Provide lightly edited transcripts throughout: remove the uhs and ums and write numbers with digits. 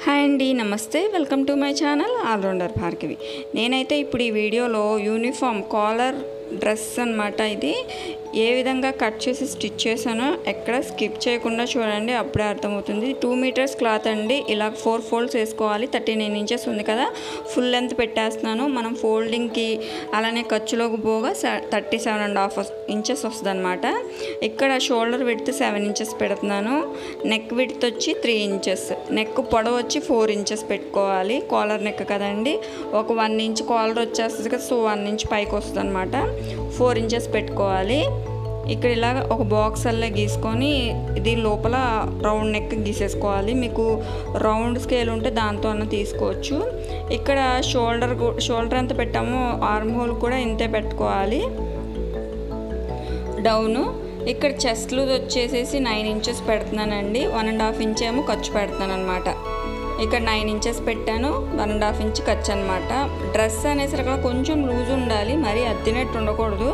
Hi అండి, నమస్తే. Welcome to my channel all rounder Bhargavi. నేనైతే ఇప్పుడు ఈ వీడియోలో యూనిఫామ్ కాలర్ డ్రెస్ అన్నమాట. ఇది ఏ విధంగా కట్ చేసి స్టిచ్ చేశానో ఎక్కడ స్కిప్ చేయకుండా చూడండి, అప్పుడే అర్థమవుతుంది. 2 మీటర్స్ క్లాత్ అండి. ఇలా 4 ఫోల్డ్స్ వేసుకోవాలి. 39 ఇంచెస్ ఉంది కదా, ఫుల్ లెంత్ పెట్టేస్తున్నాను. మనం ఫోల్డింగ్కి అలానే ఖర్చులోకి పోగా 37.5 ఇంచెస్ వస్తుంది అనమాట. ఇక్కడ షోల్డర్ విడ్త్ 7 ఇంచెస్ పెడుతున్నాను. నెక్ విడ్త్ వచ్చి 3 ఇంచెస్, నెక్ పొడవు వచ్చి 4 ఇంచెస్ పెట్టుకోవాలి. కాలర్ నెక్ కదండి, ఒక 1 ఇంచ్ కాలర్ వచ్చేస్తుంది కదా, సో 1 ఇంచ్ పైకి వస్తుంది అనమాట. 4 ఇంచెస్ పెట్టుకోవాలి. ఇక్కడ ఇలాగ ఒక బాక్స్ అలా గీసుకొని దీని లోపల రౌండ్ నెక్ గీసేసుకోవాలి. మీకు రౌండ్ స్కేల్ ఉంటే దాంతో అన్న తీసుకోవచ్చు. ఇక్కడ షోల్డర్ ఎంత పెట్టామో ఆర్మ్ హోల్ కూడా ఇంతే పెట్టుకోవాలి. డౌను ఇక్కడ చెస్ట్ లూజ్ వచ్చేసేసి 9 ఇంచెస్ పెడుతున్నానండి. 1.5 ఇంచ్ ఏమో ఖర్చు పెడుతున్నాను అనమాట. ఇక్కడ 9 ఇంచెస్ పెట్టాను, 1.5 ఇంచ్ ఖర్చు అనమాట. డ్రెస్ అనేసరికి కొంచెం లూజ్ ఉండాలి, మరీ అద్దినట్టు ఉండకూడదు.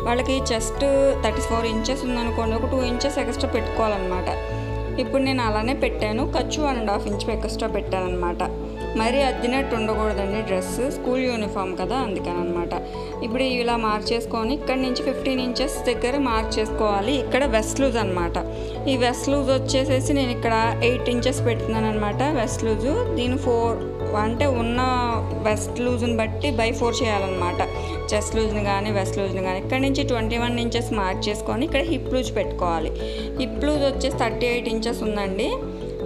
వాళ్ళకి చెస్ట్ 34 ఇంచెస్ ఉందనుకోండి, ఒక 2 ఇంచెస్ ఎక్స్ట్రా పెట్టుకోవాలన్నమాట. ఇప్పుడు నేను అలానే పెట్టాను, ఖర్చు 1.5 ఇంచ్ ఎక్స్ట్రా పెట్టాను అనమాట. మరీ అద్దినట్టు ఉండకూడదండి, డ్రెస్ స్కూల్ యూనిఫామ్ కదా, అందుకని అనమాట. ఇప్పుడు ఇలా మార్క్ చేసుకొని ఇక్కడ నుంచి 15 ఇంచెస్ దగ్గర మార్క్ చేసుకోవాలి. ఇక్కడ వెస్ట్ లూజ్ అనమాట. ఈ వెస్ట్ లూజ్ వచ్చేసేసి నేను ఇక్కడ 8 ఇంచెస్ పెడుతున్నాను అనమాట. వెస్ట్ లూజు దీని 4 అంటే ఉన్న వెస్ట్ లూజ్ని బట్టి బై 4 చేయాలన్నమాట. చెస్ట్ లూజ్ని కానీ వెస్ట్ లూజ్ని కానీ. ఇక్కడ నుంచి 21 ఇంచెస్ మార్క్ చేసుకొని ఇక్కడ హిప్ లూజ్ పెట్టుకోవాలి. హిప్ లూజ్ వచ్చేసి 38 ఇంచెస్ ఉందండి,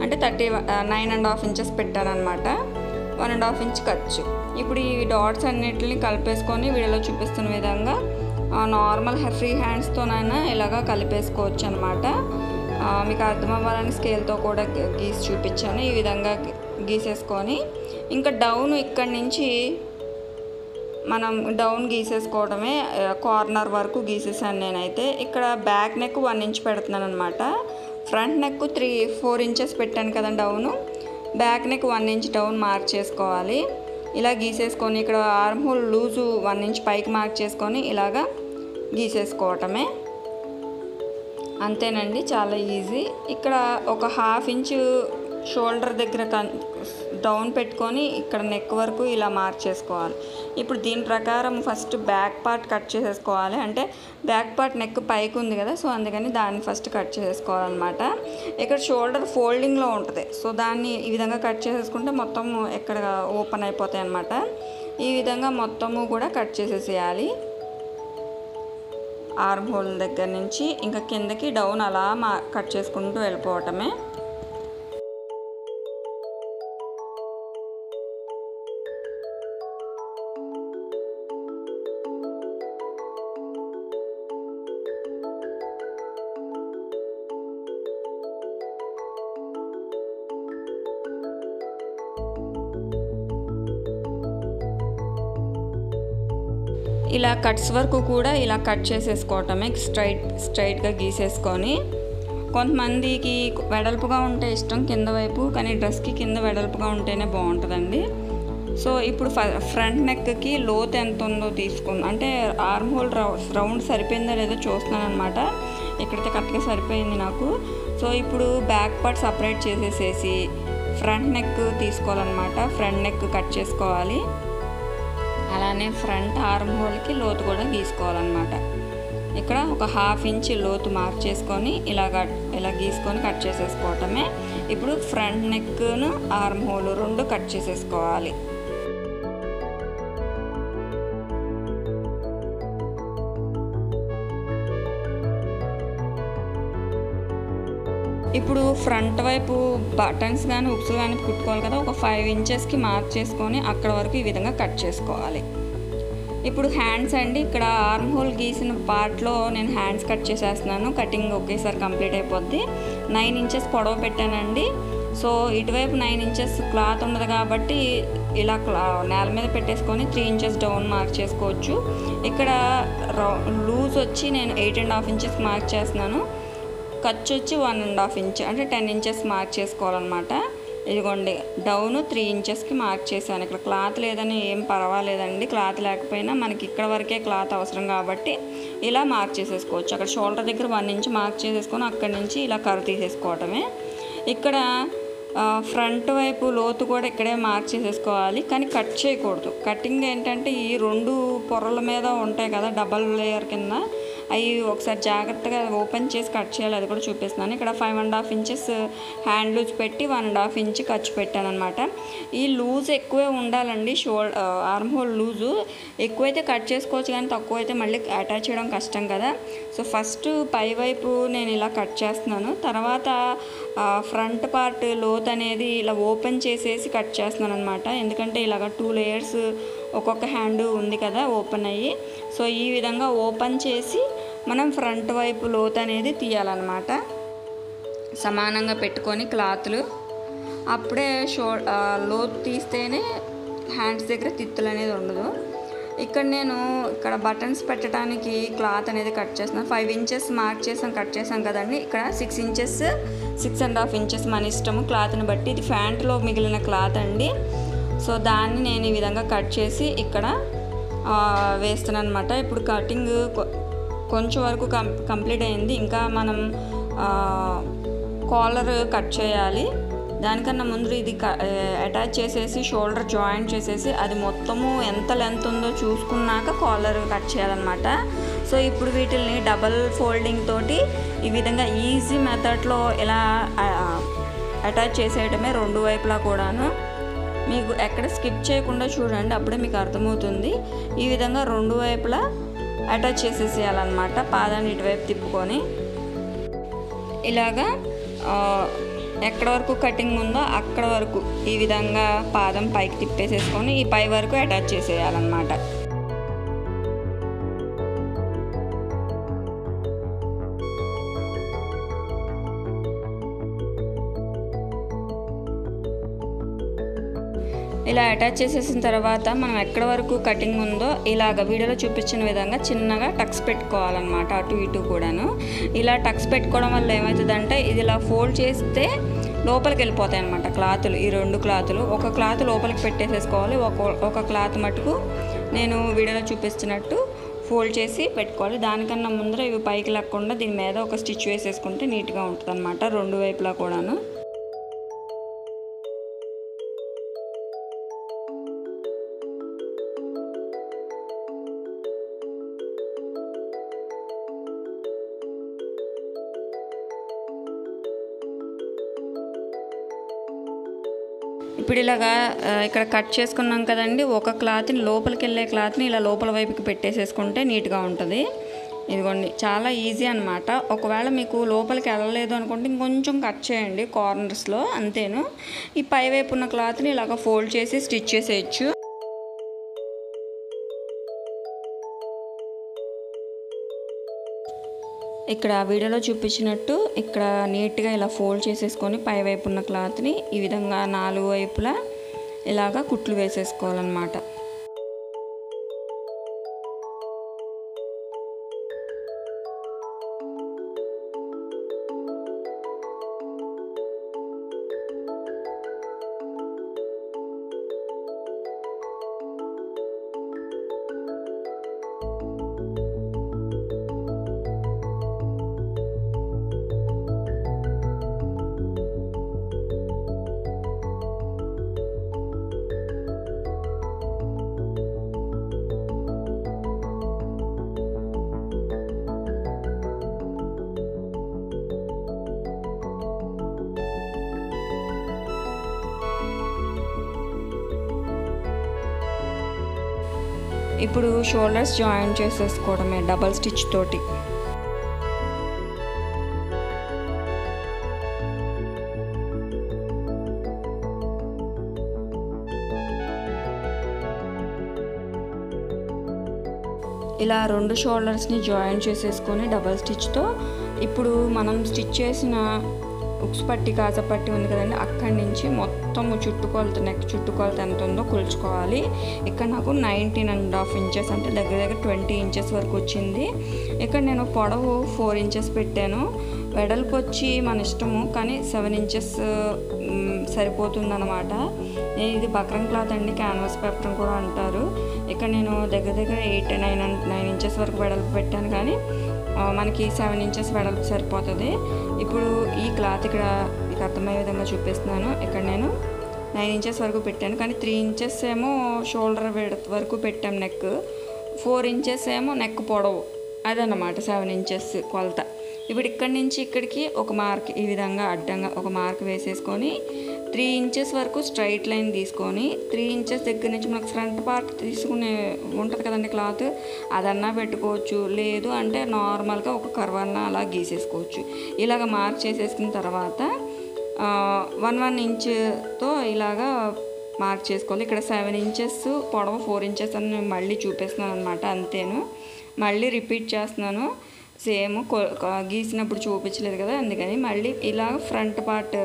అంటే 9.5 ఇంచెస్ పెట్టారనమాట. 1.5 ఇంచ్ ఖర్చు. ఇప్పుడు ఈ డాట్స్ అన్నిటిని కలిపేసుకొని వీడియోలో చూపిస్తున్న విధంగా నార్మల్ ఫ్రీ హ్యాండ్స్తోనైనా ఇలాగా కలిపేసుకోవచ్చు అనమాట. మీకు అర్థం అవ్వాలని స్కేల్తో కూడా గీసి చూపించాను. ఈ విధంగా గీసేసుకొని ఇంకా డౌన్ ఇక్కడి నుంచి మనం డౌన్ గీసేసుకోవడమే. కార్నర్ వరకు గీసేసాను నేనైతే. ఇక్కడ బ్యాక్ నెక్ 1 ఇంచ్ పెడుతున్నాను అనమాట. ఫ్రంట్ నెక్ 4 ఇంచెస్ పెట్టాను కదా down. Back neck 1 inch down mark చేసుకోవాలి. ఇలా గీసేసుకొని ఇక్కడ ఆర్మ్ హోల్ లూజు 1 ఇంచ్ పైకి మార్క్ చేసుకొని ఇలాగా గీసేసుకోవటమే. అంతేనండి, చాలా ఈజీ. ఇక్కడ ఒక 1/2 ఇంచు షోల్డర్ దగ్గర డౌన్ పెట్టుకొని ఇక్కడ నెక్ వరకు ఇలా మార్క్ చేసుకోవాలి. ఇప్పుడు దీని ప్రకారం ఫస్ట్ బ్యాక్ పార్ట్ కట్ చేసేసుకోవాలి. అంటే బ్యాక్ పార్ట్ నెక్ పైకి ఉంది కదా, సో అందుకని దాన్ని ఫస్ట్ కట్ చేసేసుకోవాలన్నమాట. ఇక్కడ షోల్డర్ ఫోల్డింగ్లో ఉంటుంది, సో దాన్ని ఈ విధంగా కట్ చేసేసుకుంటే మొత్తం ఎక్కడ ఓపెన్ అయిపోతాయి అన్నమాట. ఈ విధంగా మొత్తము కూడా కట్ చేసేసేయాలి. ఆర్మ్ హోల్ దగ్గర నుంచి ఇంకా కిందకి డౌన్ అలా కట్ చేసుకుంటూ వెళ్ళిపోవటమే. ఇలా కట్స్ వరకు కూడా ఇలా కట్ చేసేసుకోవటమే, స్ట్రైట్గా గీసేసుకొని. కొంతమందికి వెడల్పుగా ఉంటే ఇష్టం కింద వైపు, కానీ డ్రెస్కి కింద వెడల్పుగా ఉంటేనే బాగుంటుందండి. సో ఇప్పుడు ఫ్రంట్ నెక్కి లోత్ ఎంత ఉందో తీసుకుందాం. అంటే ఆర్మ్ హోల్ రౌండ్ సరిపోయిందో లేదో చూస్తున్నాను అనమాట. ఇక్కడైతే కరెక్ట్గా సరిపోయింది నాకు. సో ఇప్పుడు బ్యాక్ పార్ట్ సపరేట్ చేసేసేసి ఫ్రంట్ నెక్ తీసుకోవాలన్నమాట. ఫ్రంట్ నెక్ కట్ చేసుకోవాలి. అలానే ఫ్రంట్ ఆర్మ్ హోల్కి లోతు కూడా గీసుకోవాలన్నమాట. ఇక్కడ ఒక 1/2 ఇంచ్ లోతు మార్క్ చేసుకొని ఇలా గీసుకొని కట్ చేసేసుకోవటమే. ఇప్పుడు ఫ్రంట్ నెక్ను ఆర్మ్ హోల్ 2 కట్ చేసేసుకోవాలి. ఇప్పుడు ఫ్రంట్ వైపు బటన్స్ కానీ హుక్స్ కానీ కుట్టుకోవాలి కదా, ఒక 5 ఇంచెస్కి మార్క్ చేసుకొని అక్కడ వరకు ఈ విధంగా కట్ చేసుకోవాలి. ఇప్పుడు హ్యాండ్స్ అండి, ఇక్కడ ఆర్మ్ హోల్ గీసిన పార్ట్లో నేను హ్యాండ్స్ కట్ చేసేస్తున్నాను. కటింగ్ ఒకేసారి కంప్లీట్ అయిపోద్ది. 9 ఇంచెస్ పొడవు పెట్టానండి. సో ఇటువైపు 9 ఇంచెస్ క్లాత్ ఉండదు కాబట్టి ఇలా నేల మీద పెట్టేసుకొని 3 ఇంచెస్ డౌన్ మార్క్ చేసుకోవచ్చు. ఇక్కడ లూజ్ వచ్చి నేను 8.5 ఇంచెస్ మార్క్ చేస్తున్నాను. ఖర్చు వచ్చి 1.5 ఇంచ్, అంటే 10 ఇంచెస్ మార్క్ చేసుకోవాలన్నమాట. ఇదిగోండి డౌన్ 3 ఇంచెస్కి మార్క్ చేశాను. ఇక్కడ క్లాత్ లేదని ఏం పర్వాలేదండి, క్లాత్ లేకపోయినా మనకి ఇక్కడ వరకే క్లాత్ అవసరం కాబట్టి ఇలా మార్క్ చేసేసుకోవచ్చు. అక్కడ షోల్డర్ దగ్గర 1 ఇంచ్ మార్క్ చేసేసుకొని అక్కడి నుంచి ఇలా కర్వ్ తీసేసుకోవటమే. ఇక్కడ ఫ్రంట్ వైపు లోతు కూడా ఇక్కడే మార్క్ చేసేసుకోవాలి, కానీ కట్ చేయకూడదు. కటింగ్ ఏంటంటే ఈ 2 పొరల మీద ఉంటాయి కదా డబల్ లేయర్ కింద, అవి ఒకసారి జాగ్రత్తగా ఓపెన్ చేసి కట్ చేయాలి, అది కూడా చూపిస్తున్నాను. ఇక్కడ 5.5 ఇంచెస్ హ్యాండ్ లూజ్ పెట్టి 1.5 ఇంచ్ ఖర్చు పెట్టాను అనమాట. ఈ లూజ్ ఎక్కువే ఉండాలండి, ఆర్మ్ హోల్ లూజు ఎక్కువైతే కట్ చేసుకోవచ్చు, కానీ తక్కువ అయితే మళ్ళీ అటాచ్ చేయడం కష్టం కదా. సో ఫస్ట్ పై వైపు నేను ఇలా కట్ చేస్తున్నాను, తర్వాత ఫ్రంట్ పార్ట్ లోత్ అనేది ఇలా ఓపెన్ చేసేసి కట్ చేస్తున్నాను అనమాట. ఎందుకంటే ఇలాగ 2 లేయర్స్ ఒక్కొక్క హ్యాండ్ ఉంది కదా ఓపెన్ అయ్యి, సో ఈ విధంగా ఓపెన్ చేసి మనం ఫ్రంట్ వైపు లోత్ అనేది తీయాలన్నమాట. సమానంగా పెట్టుకొని క్లాత్లు, అప్పుడే లోత్ తీస్తేనే హ్యాండ్స్ దగ్గర తిత్తులు అనేది ఉండదు. ఇక్కడ బటన్స్ పెట్టడానికి క్లాత్ అనేది కట్ చేస్తున్నాను. 5 ఇంచెస్ మార్క్ కట్ చేసాం కదండి. ఇక్కడ 6 ఇంచెస్ 6.5 ఇంచెస్ మన ఇష్టము క్లాత్ని బట్టి. ఇది ప్యాంట్లో మిగిలిన క్లాత్ అండి. సో దాన్ని నేను ఈ విధంగా కట్ చేసి ఇక్కడ వేస్తున్నాను అనమాట. ఇప్పుడు కటింగ్ కొంచెం వరకు కంప్లీట్ అయింది, ఇంకా మనం కాలర్ కట్ చేయాలి. దానికన్నా ముందు ఇది అటాచ్ చేసేసి షోల్డర్ జాయింట్ చేసేసి అది మొత్తము ఎంత లెంత్ ఉందో చూసుకున్నాక కాలర్ కట్ చేయాలన్నమాట. సో ఇప్పుడు వీటిల్ని డబల్ ఫోల్డింగ్ తోటి ఈ విధంగా ఈజీ మెథడ్లో ఇలా అటాచ్ చేసేయడమే 2 వైపులా కూడాను. మీకు ఎక్కడ స్కిప్ చేయకుండా చూడండి, అప్పుడే మీకు అర్థమవుతుంది. ఈ విధంగా 2 వైపులా అటాచ్ చేసేసేయాలన్నమాట. పాదాన్ని ఇటువైపు తిప్పుకొని ఇలాగా ఎక్కడ వరకు కటింగ్ ఉందో అక్కడ వరకు ఈ విధంగా పాదం పైకి తిప్పేసేసుకొని ఈ పై వరకు అటాచ్ చేసేయాలన్నమాట. ఇలా అటాచ్ చేసేసిన తర్వాత మనం ఎక్కడ వరకు కటింగ్ ఉందో ఇలాగ వీడియోలో చూపించిన విధంగా చిన్నగా టక్స్ పెట్టుకోవాలన్నమాట, అటు ఇటు కూడాను. ఇలా టక్స్ పెట్టుకోవడం వల్ల ఏమవుతుందంటే ఇది ఇలా ఫోల్డ్ చేస్తే లోపలికి వెళ్ళిపోతాయి అన్నమాట క్లాతులు. ఈ 2 క్లాతులు ఒక క్లాత్ లోపలికి పెట్టేసేసుకోవాలి, ఒక క్లాత్ మటుకు నేను వీడియోలో చూపిస్తున్నట్టు ఫోల్డ్ చేసి పెట్టుకోవాలి. దానికన్నా ముందర ఇవి పైకి లేకుండా దీని మీద ఒక స్టిచ్ వేసేసుకుంటే నీట్గా ఉంటుంది అన్నమాట 2 వైపులా కూడాను. ఇప్పుడు ఇలాగా ఇక్కడ కట్ చేసుకున్నాం కదండి, ఒక క్లాత్ని లోపలికి వెళ్ళే క్లాత్ని ఇలా లోపల వైపుకి పెట్టేసేసుకుంటే నీట్గా ఉంటుంది. ఇదిగోండి, చాలా ఈజీ అనమాట. ఒకవేళ మీకు లోపలికి వెళ్ళలేదు అనుకుంటే ఇంకొంచెం కట్ చేయండి కార్నర్స్లో, అంతేను. ఈ పై వైపు ఉన్న క్లాత్ని ఇలాగ ఫోల్డ్ చేసి స్టిచ్ చేసేయచ్చు. ఇక్కడ వీడియోలో చూపించినట్టు ఇక్కడ నీట్గా ఇలా ఫోల్డ్ చేసేసుకొని పై వైపు ఉన్న క్లాత్ని ఈ విధంగా 4 వైపులా ఇలాగా కుట్లు వేసేసుకోవాలన్నమాట. ఇప్పుడు షోల్డర్స్ జాయిన్ చేసేసుకోవడమే డబల్ స్టిచ్ తోటి. ఇలా 2 షోల్డర్స్ని జాయిన్ చేసేసుకొని డబల్ స్టిచ్తో ఇప్పుడు మనం స్టిచ్ చేసిన ఉక్స్ పట్టి కాజా పట్టి ఉంది కదండి, అక్కడి నుంచి మొత్తం చుట్టుకొలత నెక్ చుట్టుకొలత ఎంత ఉందో కొలుచుకోవాలి. ఇక్కడ నాకు 19.5 ఇంచెస్ అంటే దగ్గర 20 ఇంచెస్ వరకు వచ్చింది. ఇక్కడ నేను పొడవు 4 ఇంచెస్ పెట్టాను, వెడల్పు వచ్చి మన ఇష్టము, కానీ 7 ఇంచెస్ సరిపోతుందన్నమాట. ఇది బక్రం క్లాత్ అండి, క్యాన్వాస్ పేపర్ కూడా అంటారు. ఇక్కడ నేను దగ్గర 8-9 ఇంచెస్ వరకు వెడల్పు పెట్టాను, కానీ మనకి 7 ఇంచెస్ వెడల్పు సరిపోతుంది. ఇప్పుడు ఈ క్లాత్ ఇక్కడ మీకు అర్థమయ్యే విధంగా చూపిస్తున్నాను. ఇక్కడ నేను 9 ఇంచెస్ వరకు పెట్టాను, కానీ 3 ఇంచెస్ ఏమో షోల్డర్ విడ్త్ వరకు పెట్టాం నెక్, 4 ఇంచెస్ ఏమో నెక్ పొడవు, అదన్నమాట 7 ఇంచెస్ కొలత. ఇప్పుడు ఇక్కడి నుంచి ఇక్కడికి ఒక మార్క్ ఈ విధంగా అడ్డంగా ఒక మార్క్ వేసేసుకొని 3 ఇంచెస్ వరకు స్ట్రైట్ లైన్ తీసుకొని 3 ఇంచెస్ దగ్గర నుంచి మనకు ఫ్రంట్ పార్ట్ తీసుకునే ఉంటుంది కదండి క్లాత్, అదన్నా పెట్టుకోవచ్చు, లేదు అంటే నార్మల్గా ఒక కర్వ్ అన్నా అలా గీసేసుకోవచ్చు. ఇలాగ మార్క్ చేసేసుకున్న తర్వాత 1 ఇంచ్తో ఇలాగా మార్క్ చేసుకోవాలి. ఇక్కడ 7 ఇంచెస్ పొడవు, 4 ఇంచెస్ అని నేను మళ్ళీ చూపిస్తున్నాను అనమాట. అంతేను, మళ్ళీ రిపీట్ చేస్తున్నాను. సేమ్ గీసినప్పుడు చూపించలేదు కదా, అందుకని మళ్ళీ ఇలా ఫ్రంట్ పార్ట్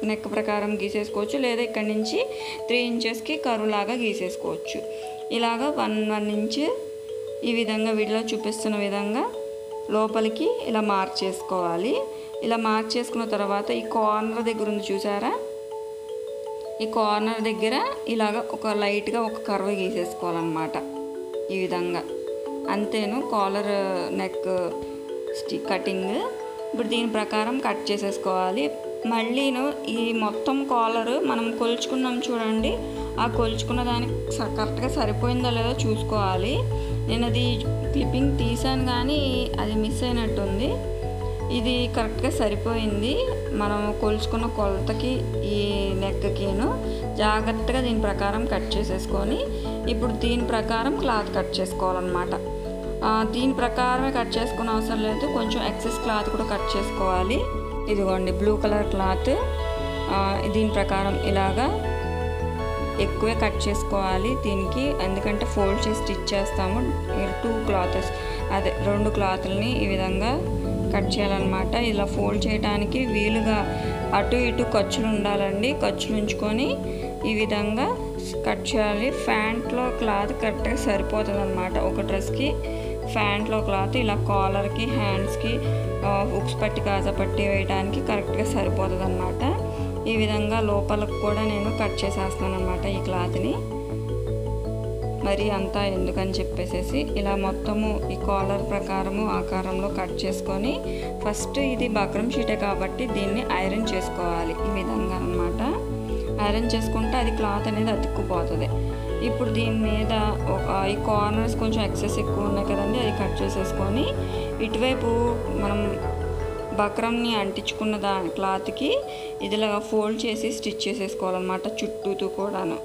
నెక్ ప్రకారం గీసేసుకోవచ్చు, లేదా ఇక్కడ నుంచి 3 ఇంచెస్కి కర్వ్ లాగా గీసేసుకోవచ్చు. ఇలాగా 1 ఇంచ్ ఈ విధంగా వీడియోలో చూపిస్తున్న విధంగా లోపలికి ఇలా మార్క్ చేసుకోవాలి. ఇలా మార్క్ చేసుకున్న తర్వాత ఈ కార్నర్ దగ్గర ఉంది చూసారా, ఈ కార్నర్ దగ్గర ఇలాగ ఒక లైట్గా ఒక కర్వ్ గీసేసుకోవాలన్నమాట ఈ విధంగా. అంతేను కాలర్ నెక్ కటింగ్. ఇప్పుడు దీని ప్రకారం కట్ చేసేసుకోవాలి. మళ్ళీను ఈ మొత్తం కాలర్ మనం కొలుచుకున్నాం చూడండి, ఆ కొలుచుకున్న దానికి కరెక్ట్గా సరిపోయిందో లేదో చూసుకోవాలి. నేను అది క్లిప్పింగ్ తీసాను కానీ అది మిస్ అయినట్టుంది. ఇది కరెక్ట్గా సరిపోయింది మనం కొలుచుకున్న కొలతకి, ఈ నెక్కిను. జాగ్రత్తగా దీని ప్రకారం కట్ చేసేసుకొని ఇప్పుడు దీని ప్రకారం క్లాత్ కట్ చేసుకోవాలన్నమాట. దీని ప్రకారమే కట్ చేసుకునే అవసరం లేదు, కొంచెం ఎక్సెస్ క్లాత్ కూడా కట్ చేసుకోవాలి. ఇదిగోండి బ్లూ కలర్ క్లాత్, దీని ప్రకారం ఇలాగా ఎక్కువే కట్ చేసుకోవాలి దీనికి, ఎందుకంటే ఫోల్డ్ చేసి స్టిచ్ చేస్తాము. 2 క్లాత్స్ అదే 2 క్లాత్లని ఈ విధంగా కట్ చేయాలన్నమాట. ఇలా ఫోల్డ్ చేయడానికి వీలుగా అటు ఇటు ఖర్చులు ఉండాలండి, ఖర్చులు ఉంచుకొని ఈ విధంగా కట్ చేయాలి. ప్యాంట్లో క్లాత్ కరెక్ట్గా సరిపోతుంది అనమాట. ఒక డ్రెస్కి ప్యాంట్లో క్లాత్ ఇలా కాలర్కి, హ్యాండ్స్కి హుక్స్ పట్టి, కాజా పట్టి వేయడానికి కరెక్ట్గా సరిపోతుంది అనమాట. ఈ విధంగా లోపలకు కూడా నేను కట్ చేసేస్తున్నాను అనమాట ఈ క్లాత్ని. మరి అంతా ఎందుకని చెప్పేసి ఇలా మొత్తము ఈ కాలర్ ప్రకారము ఆకారంలో కట్ చేసుకొని ఫస్ట్ ఇది బక్రం షీటే కాబట్టి దీన్ని ఐరన్ చేసుకోవాలి ఈ విధంగా అన్నమాట. ఐరన్ చేసుకుంటే అది క్లాత్ అనేది అతుక్కుపోతుంది. ఇప్పుడు దీని మీద ఈ కార్నర్స్ కొంచెం ఎక్సెస్ ఎక్కువ ఉన్నాయి కదండి, అది కట్ చేసేసుకొని ఇటువైపు మనం బక్రంని అంటించుకున్న క్లాత్కి ఇదిలాగా ఫోల్డ్ చేసి స్టిచ్ చేసేసుకోవాలన్నమాట చుట్టూతో కూడాను.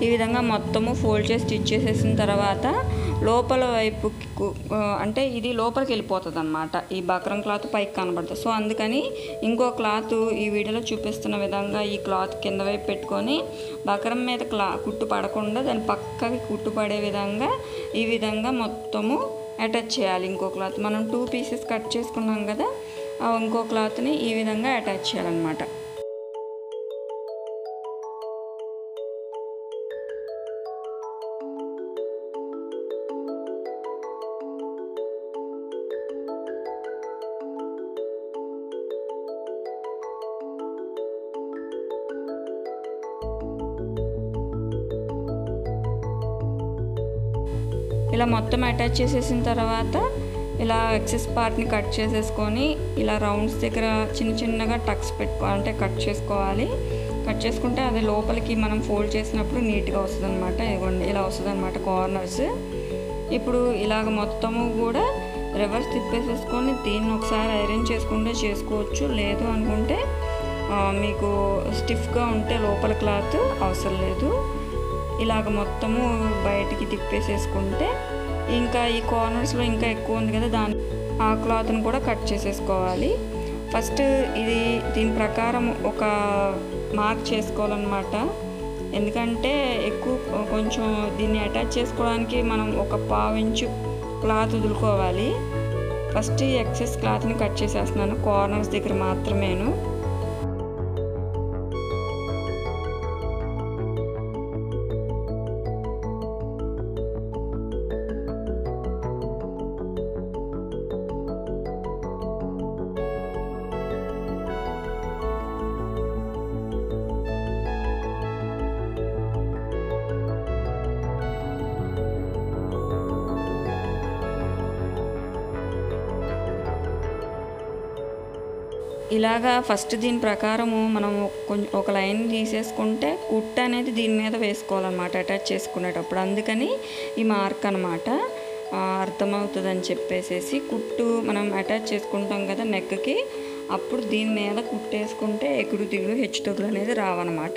ఈ విధంగా మొత్తము ఫోల్డ్ చేసి స్టిచ్ చేసేసిన తర్వాత లోపల వైపు అంటే ఇది లోపలికి వెళ్ళిపోతుంది అన్నమాట, ఈ బక్రం క్లాత్ పైకి కనబడుతుంది. సో అందుకని ఇంకో క్లాత్ ఈ వీడియోలో చూపిస్తున్న విధంగా ఈ క్లాత్ కింద వైపు పెట్టుకొని బక్రం మీద కుట్టు పడకుండా దాని పక్కకి కుట్టు పడే విధంగా ఈ విధంగా మొత్తము అటాచ్ చేయాలి. ఇంకో క్లాత్ మనం 2 పీసెస్ కట్ చేసుకున్నాం కదా, ఇంకో క్లాత్ని ఈ విధంగా అటాచ్ చేయాలన్నమాట. ఇలా మొత్తం అటాచ్ చేసేసిన తర్వాత ఇలా ఎక్సెస్ పార్ట్ని కట్ చేసేసుకొని ఇలా రౌండ్స్ దగ్గర చిన్న చిన్నగా టక్స్ అంటే కట్ చేసుకోవాలి. కట్ చేసుకుంటే అది లోపలికి మనం ఫోల్డ్ చేసినప్పుడు నీట్గా వస్తుంది అనమాట. ఇదిగోండి ఇలా వస్తుంది అనమాట కార్నర్స్. ఇప్పుడు ఇలాగ మొత్తము కూడా రివర్స్ తిప్పేసేసుకొని దీన్ని ఒకసారి ఐరన్ చేసుకుంటే చేసుకోవచ్చు, లేదు అనుకుంటే మీకు స్టిఫ్గా ఉంటే లోపల క్లాత్ అవసరం లేదు. ఇలాగ మొత్తము బయటికి తిప్పేసేసుకుంటే ఇంకా ఈ కార్నర్స్లో ఇంకా ఎక్కువ ఉంది కదా, ఆ క్లాత్ని కూడా కట్ చేసేసుకోవాలి. ఫస్ట్ దీని ప్రకారం ఒక మార్క్ చేసుకోవాలన్నమాట. ఎందుకంటే ఎక్కువ కొంచెం దీన్ని అటాచ్ చేసుకోవడానికి మనం ఒక 1/2 ఇంచు క్లాత్ వదులుకోవాలి. ఫస్ట్ ఈ ఎక్సెస్ క్లాత్ని కట్ చేసేస్తున్నాను కార్నర్స్ దగ్గర మాత్రమేను. ఇలాగా ఫస్ట్ దీని ప్రకారము మనం కొంచెం ఒక లైన్ తీసేసుకుంటే కుట్టు అనేది దీని మీద వేసుకోవాలన్నమాట అటాచ్ చేసుకునేటప్పుడు. అందుకని ఈ మార్క్ అనమాట. అర్థమవుతుందని చెప్పేసి కుట్టు మనం అటాచ్ చేసుకుంటాం కదా నెక్కి, అప్పుడు దీని మీద కుట్టేసుకుంటే ఎగుడు దిగుడు హెచ్చుతగ్గులు అనేది రావన్నమాట.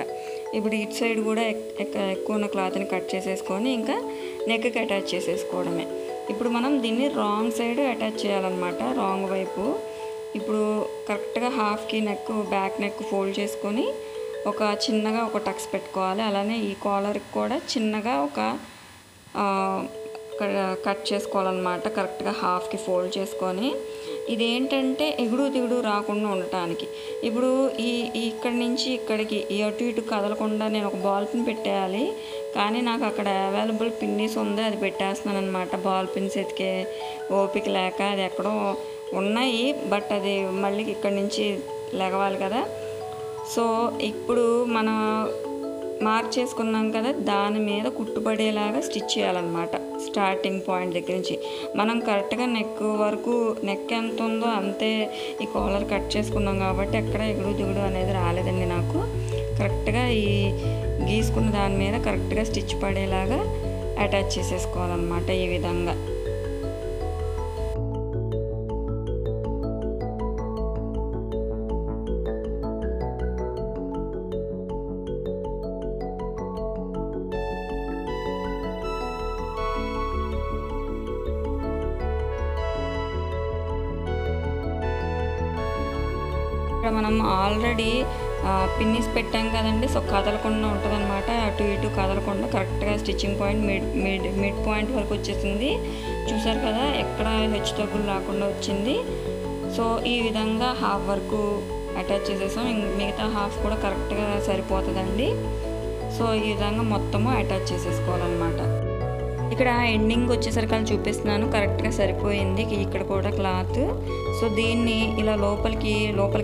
ఇప్పుడు ఇటు సైడ్ కూడా ఎక్కువ ఉన్న క్లాత్ని కట్ చేసేసుకొని ఇంకా నెక్కి అటాచ్ చేసేసుకోవడమే. ఇప్పుడు మనం దీన్ని రాంగ్ సైడ్ అటాచ్ చేయాలన్నమాట, రాంగ్ వైపు. ఇప్పుడు కరెక్ట్గా హాఫ్కి నెక్ బ్యాక్ నెక్ ఫోల్డ్ చేసుకొని చిన్నగా ఒక టక్స్ పెట్టుకోవాలి. అలానే ఈ కాలర్కి కూడా చిన్నగా కట్ చేసుకోవాలన్నమాట, కరెక్ట్గా హాఫ్కి ఫోల్డ్ చేసుకొని. ఇదేంటంటే ఎగుడు దిగుడు రాకుండా ఉండటానికి. ఇప్పుడు ఇక్కడి నుంచి ఇక్కడికి అటు ఇటు కదలకుండా నేను ఒక బాల్ పిన్ పెట్టేయాలి, కానీ నాకు అక్కడ అవైలబుల్ పిన్నీస్ ఉంది, అది పెట్టేస్తున్నాను అనమాట. బాల్ పిన్స్ ఎతికే ఓపిక లేక, అది ఎక్కడో ఉన్నాయి, బట్ అది మళ్ళీ ఇక్కడి నుంచి లెగవాలి కదా. సో ఇప్పుడు మనం మార్క్ చేసుకున్నాం కదా, దాని మీద కుట్టుపడేలాగా స్టిచ్ చేయాలన్నమాట. స్టార్టింగ్ పాయింట్ దగ్గర నుంచి మనం కరెక్ట్గా నెక్ వరకు, నెక్ ఎంత ఉందో అంతే ఈ కాలర్ కట్ చేసుకున్నాం కాబట్టి ఎక్కడ ఎగుడు దిగుడు అనేది రాలేదండి నాకు. కరెక్ట్గా ఈ గీసుకున్న దాని మీద కరెక్ట్గా స్టిచ్ పడేలాగా అటాచ్ చేసేసుకోవాలన్నమాట ఈ విధంగా. ఇక్కడ మనం ఆల్రెడీ పిన్నిస్ పెట్టాం కదండి, సో కదలకుండా ఉంటుంది అనమాట. అటు ఇటు కదలకుండా కరెక్ట్గా స్టిచ్చింగ్ పాయింట్ మిడ్ పాయింట్ వరకు వచ్చేసింది. చూసారు కదా, ఎక్కడ హెచ్చుతగ్గులు రాకుండా వచ్చింది. సో ఈ విధంగా హాఫ్ వరకు అటాచ్ చేసేసాం, మిగతా హాఫ్ కూడా కరెక్ట్గా సరిపోతుందండి. సో ఈ విధంగా మొత్తము అటాచ్ చేసేసుకోవాలన్నమాట. ఇక్కడ ఎండింగ్ వచ్చేసరికి చూపిస్తున్నాను, కరెక్ట్గా సరిపోయింది ఇక్కడ కూడా క్లాత్. సో దీన్ని ఇలా లోపలికి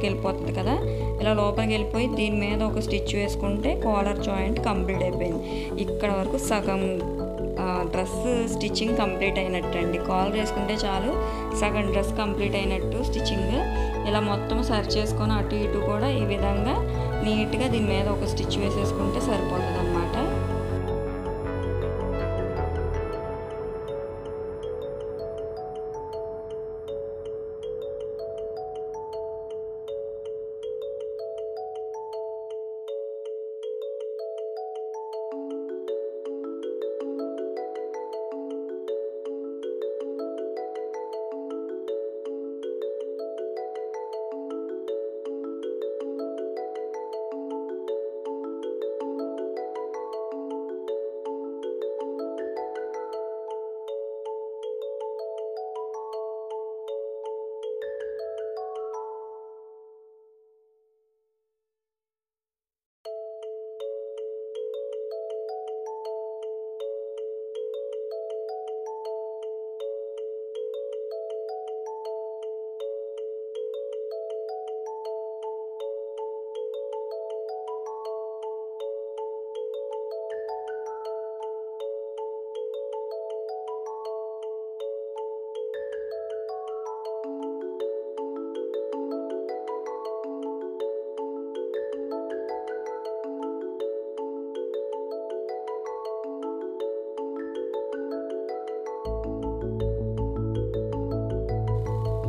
వెళ్ళిపోతుంది కదా, ఇలా లోపలికి వెళ్ళిపోయి దీని మీద ఒక స్టిచ్ వేసుకుంటే కాలర్ జాయింట్ కంప్లీట్ అయిపోయింది. ఇక్కడ వరకు సగం డ్రెస్ స్టిచ్చింగ్ కంప్లీట్ అయినట్టు అండి. కాలర్ వేసుకుంటే చాలు, సగం డ్రెస్ కంప్లీట్ అయినట్టు స్టిచ్చింగ్. ఇలా మొత్తం సరి చేసుకొని అటు ఇటు కూడా ఈ విధంగా నీట్గా దీని మీద ఒక స్టిచ్ వేసేసుకుంటే సరిపోతుంది అన్నమాట.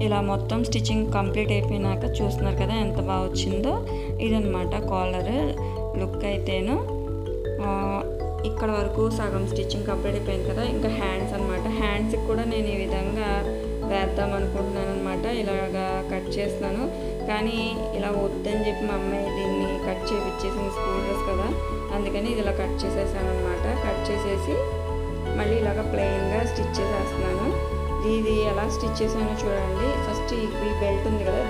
ఇలా మొత్తం స్టిచ్చింగ్ కంప్లీట్ అయిపోయినాక చూస్తున్నారు కదా ఎంత బాగా వచ్చిందో. ఇదన్నమాట కాలర్ లుక్ అయితేను. ఇక్కడ వరకు సగం స్టిచ్చింగ్ కంప్లీట్ అయిపోయింది కదా, ఇంకా హ్యాండ్స్ అనమాట. హ్యాండ్స్కి కూడా నేను ఈ విధంగా వేద్దాం అనుకుంటున్నాను అనమాట. ఇలాగా కట్ చేస్తున్నాను, కానీ ఇలా వద్దని చెప్పి మా అమ్మాయి దీన్ని కట్ చేయించేసింది, స్కూల్ డ్రెస్ కదా, అందుకని ఇది ఇలా కట్ చేసేసాను అనమాట. కట్ చేసేసి మళ్ళీ ఇలాగ ప్లెయిన్గా స్టిచ్ చేసేస్తున్నాను. ఇది ఎలా స్టిచ్ చేసానో చూడండి. ఫస్ట్ ఈ బెల్ట్ ఉంది కదా,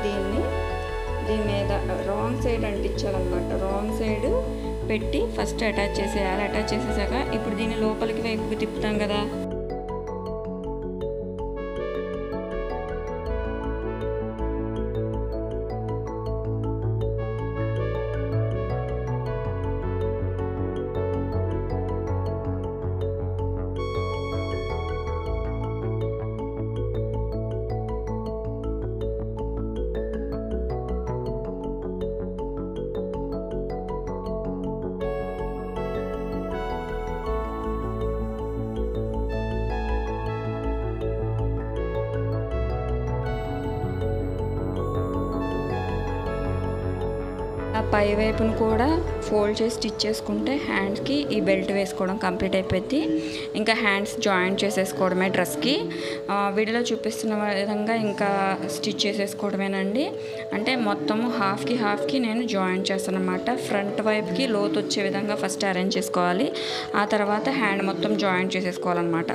దీని మీద రాంగ్ సైడ్ అంటించాలన్నమాట. రాంగ్ సైడ్ పెట్టి ఫస్ట్ అటాచ్ చేసేయాలి. అటాచ్ చేసేసాక ఇప్పుడు దీన్ని లోపలికి వైపుకి తిప్పుతాం కదా, పై వైపును కూడా ఫోల్డ్ చేసి స్టిచ్ చేసుకుంటే హ్యాండ్స్కి ఈ బెల్ట్ వేసుకోవడం కంప్లీట్ అయిపోద్ది. ఇంకా హ్యాండ్స్ జాయింట్ చేసేసుకోవడమే డ్రెస్కి. వీడియోలో చూపిస్తున్న విధంగా ఇంకా స్టిచ్ చేసేసుకోవడమేనండి. అంటే మొత్తము హాఫ్కి నేను జాయింట్ చేస్తాను అన్నమాట. ఫ్రంట్ వైపుకి లోతు వచ్చే విధంగా ఫస్ట్ అరేంజ్ చేసుకోవాలి, ఆ తర్వాత హ్యాండ్ మొత్తం జాయింట్ చేసేసుకోవాలన్నమాట.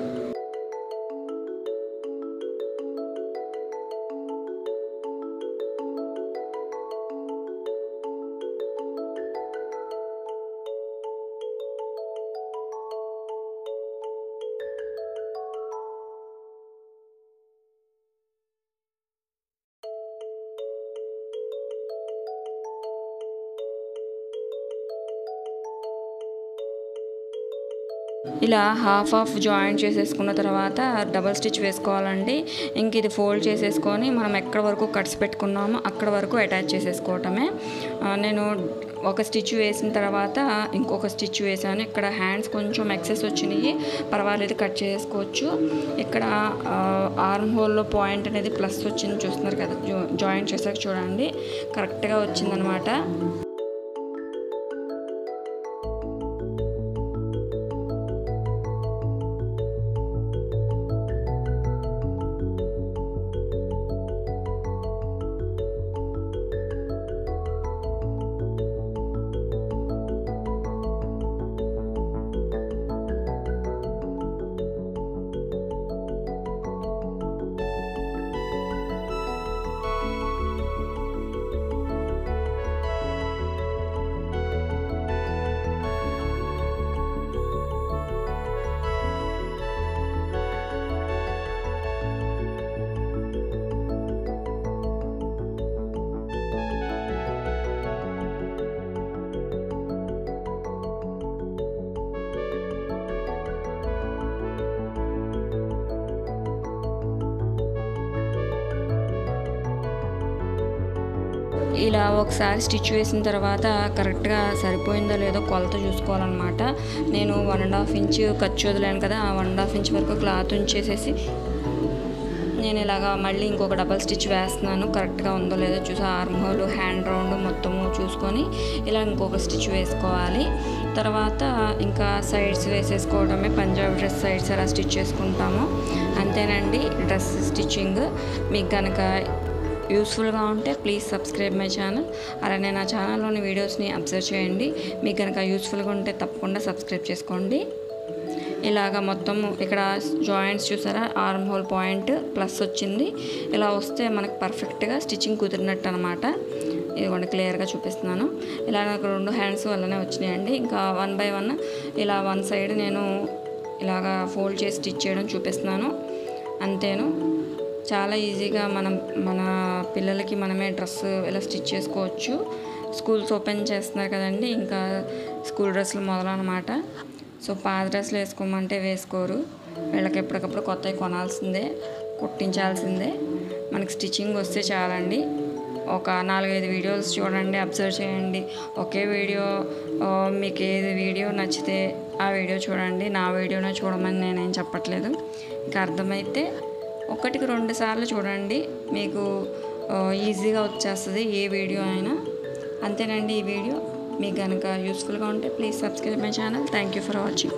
ఇలా హాఫ్ జాయింట్ చేసేసుకున్న తర్వాత డబల్ స్టిచ్ వేసుకోవాలండి. ఇంక ఇది ఫోల్డ్ చేసేసుకొని మనం ఎక్కడ వరకు కట్స్ పెట్టుకున్నామో అక్కడ వరకు అటాచ్ చేసేసుకోవటమే. నేను ఒక స్టిచ్ వేసిన తర్వాత ఇంకొక స్టిచ్ వేసాను. ఇక్కడ హ్యాండ్స్ కొంచెం ఎక్సెస్ వచ్చినాయి, పర్వాలేదు కట్ చేసుకోవచ్చు. ఇక్కడ ఆర్మ్ హోల్లో పాయింట్ అనేది ప్లస్ వచ్చింది చూస్తున్నారు కదా, జాయింట్ చేసాక చూడండి కరెక్ట్గా వచ్చిందనమాట. ఇలా ఒకసారి స్టిచ్ వేసిన తర్వాత కరెక్ట్గా సరిపోయిందో లేదో కొలత చూసుకోవాలన్నమాట. నేను 1.5 ఇంచ్ ఖర్చు వదిలాను కదా, ఆ 1.5 ఇంచ్ వరకు క్లాత్ ఉంచేసేసి నేను ఇలాగా మళ్ళీ ఇంకొక డబల్ స్టిచ్ వేస్తున్నాను. కరెక్ట్గా ఉందో లేదో చూసి ఆర్మ్ హోల్, హ్యాండ్ రౌండ్ మొత్తము చూసుకొని ఇలా ఇంకొక స్టిచ్ వేసుకోవాలి. తర్వాత ఇంకా సైడ్స్ వేసేసుకోవడమే. పంజాబీ డ్రెస్ సైడ్స్ అలా స్టిచ్ చేసుకుంటాము, అంతేనండి డ్రెస్ స్టిచ్చింగ్. మీకు కనుక యూస్ఫుల్గా ఉంటే ప్లీజ్ సబ్స్క్రైబ్ మై ఛానల్. అలానే నా ఛానల్లోని వీడియోస్ని అబ్జర్వ్ చేయండి. మీకు కనుక యూస్ఫుల్గా ఉంటే తప్పకుండా సబ్స్క్రైబ్ చేసుకోండి. ఇలాగ మొత్తం ఇక్కడ జాయింట్స్ చూసారా, ఆర్మ్ హోల్ పాయింట్ ప్లస్ వచ్చింది. ఇలా వస్తే మనకు పర్ఫెక్ట్గా స్టిచ్చింగ్ కుదిరినట్టు అనమాట. ఇదిగోండి క్లియర్గా చూపిస్తున్నాను. ఇలా నాకు 2 హ్యాండ్స్ వల్లనే వచ్చినాయండి. ఇంకా 1 by 1 ఇలా 1 సైడ్ నేను ఇలాగా ఫోల్డ్ చేసి స్టిచ్ చేయడం చూపిస్తున్నాను, అంతేను. చాలా ఈజీగా మన పిల్లలకి మనమే డ్రెస్ ఇలా స్టిచ్ చేసుకోవచ్చు. స్కూల్స్ ఓపెన్ చేస్తున్నారు కదండి, ఇంకా స్కూల్ డ్రెస్సులు మొదలన్నమాట. సో పాత డ్రెస్సులు వేసుకోమంటే వేసుకోరు, వీళ్ళకి ఎప్పటికప్పుడు కొత్తవి కొనాల్సిందే, కుట్టించాల్సిందే. మనకి స్టిచ్చింగ్ వస్తే చాలండి. ఒక 4-5 వీడియోస్ చూడండి, అబ్జర్వ్ చేయండి. ఒకే వీడియో మీకు ఏది వీడియో నచ్చితే ఆ వీడియో చూడండి. నా వీడియోనే చూడమని నేనేం చెప్పట్లేదు. ఇంకా అర్థమైతే 1కి 2 సార్లు చూడండి, మీకు ఈజీగా వచ్చేస్తుంది ఏ వీడియో అయినా. అంతేనండి ఈ వీడియో. మీకు కనుక యూస్ఫుల్గా ఉంటే please subscribe my channel. Thank you for watching.